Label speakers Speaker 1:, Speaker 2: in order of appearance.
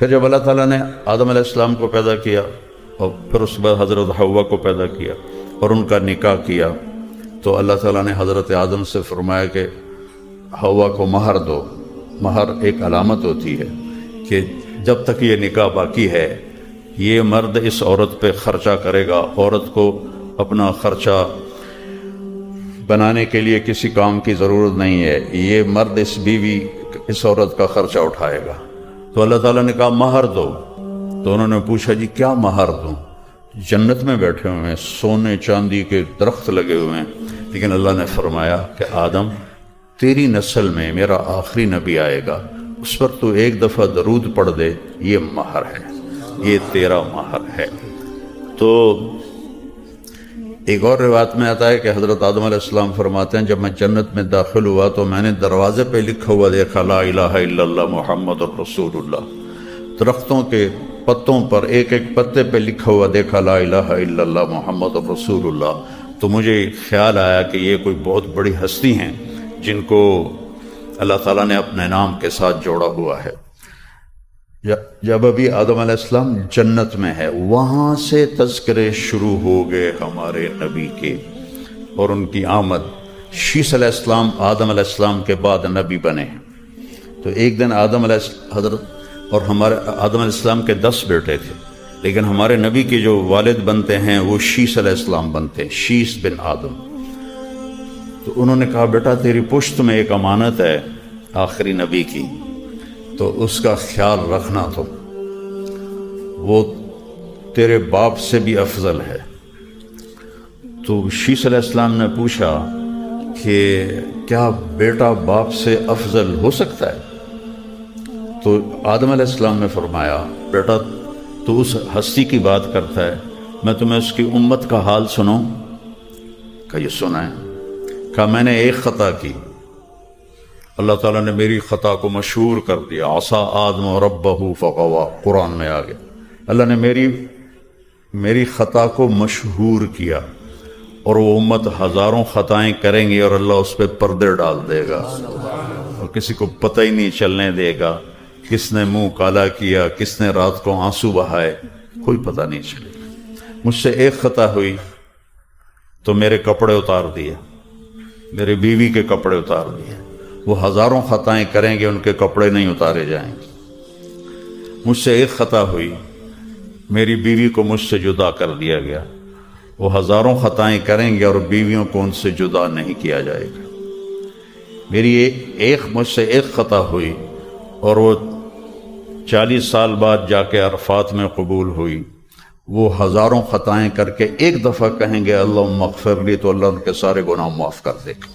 Speaker 1: پھر جب اللہ تعالیٰ نے آدم علیہ السلام کو پیدا کیا اور پھر اس کے بعد حضرت حوا کو پیدا کیا اور ان کا نکاح کیا، تو اللہ تعالیٰ نے حضرت آدم سے فرمایا کہ حوا کو مہر دو۔ مہر ایک علامت ہوتی ہے کہ جب تک یہ نکاح باقی ہے یہ مرد اس عورت پہ خرچہ کرے گا، عورت کو اپنا خرچہ بنانے کے لیے کسی کام کی ضرورت نہیں ہے، یہ مرد اس بیوی اس عورت کا خرچہ اٹھائے گا۔ تو اللہ تعالیٰ نے کہا مہر دو، تو انہوں نے پوچھا جی کیا مہر دوں؟ جنت میں بیٹھے ہوئے ہیں، سونے چاندی کے درخت لگے ہوئے ہیں، لیکن اللہ نے فرمایا کہ آدم تیری نسل میں میرا آخری نبی آئے گا، اس پر تو ایک دفعہ درود پڑھ دے، یہ مہر ہے، یہ تیرا مہر ہے۔ تو ایک اور روایت میں آتا ہے کہ حضرت آدم علیہ السلام فرماتے ہیں جب میں جنت میں داخل ہوا تو میں نے دروازے پہ لکھا ہوا دیکھا لا الہ الا اللہ محمد الرسول اللہ۔ درختوں کے پتوں پر ایک ایک پتے پہ لکھا ہوا دیکھا لا الہ الا اللہ محمد الرسول اللہ، تو مجھے خیال آیا کہ یہ کوئی بہت بڑی ہستی ہیں جن کو اللہ تعالیٰ نے اپنے نام کے ساتھ جوڑا ہوا ہے۔ جب ابھی آدم علیہ السلام جنت میں ہے، وہاں سے تذکرے شروع ہو گئے ہمارے نبی کے اور ان کی آمد۔ شیس علیہ السلام آدم علیہ السلام کے بعد نبی بنے، تو ایک دن آدم علیہ حضرت اور ہمارے آدم علیہ السلام کے 10 بیٹے تھے، لیکن ہمارے نبی کے جو والد بنتے ہیں وہ شیس علیہ السلام بنتے ہیں، شیس بن آدم۔ تو انہوں نے کہا بیٹا تیری پشت میں ایک امانت ہے آخری نبی کی، تو اس کا خیال رکھنا، تو وہ تیرے باپ سے بھی افضل ہے۔ تو شیس علیہ السلام نے پوچھا کہ کیا بیٹا باپ سے افضل ہو سکتا ہے؟ تو آدم علیہ السلام نے فرمایا بیٹا تو اس ہستی کی بات کرتا ہے، میں تمہیں اس کی امت کا حال سناؤں؟ کہ یہ سنا ہے۔ کہا میں نے ایک خطا کی، اللہ تعالیٰ نے میری خطا کو مشہور کر دیا، عصا آدم ربہ فغوا، قرآن میں آ گیا، اللہ نے میری خطا کو مشہور کیا، اور وہ امت ہزاروں خطائیں کریں گی اور اللہ اس پہ پردے ڈال دے گا اور کسی کو پتہ ہی نہیں چلنے دے گا کس نے منہ کالا کیا، کس نے رات کو آنسو بہائے، کوئی پتہ نہیں چلے گا۔ مجھ سے ایک خطا ہوئی تو میرے کپڑے اتار دیے، میری بیوی کے کپڑے اتار دیے، وہ ہزاروں خطائیں کریں گے ان کے کپڑے نہیں اتارے جائیں گے۔ مجھ سے ایک خطا ہوئی، میری بیوی کو مجھ سے جدا کر دیا گیا، وہ ہزاروں خطائیں کریں گے اور بیویوں کو ان سے جدا نہیں کیا جائے گا۔ مجھ سے ایک خطا ہوئی اور وہ 40 سال بعد جا کے عرفات میں قبول ہوئی، وہ ہزاروں خطائیں کر کے ایک دفعہ کہیں گے اللہم اغفر لی، تو اللہ ان کے سارے گناہ معاف کر دے گا۔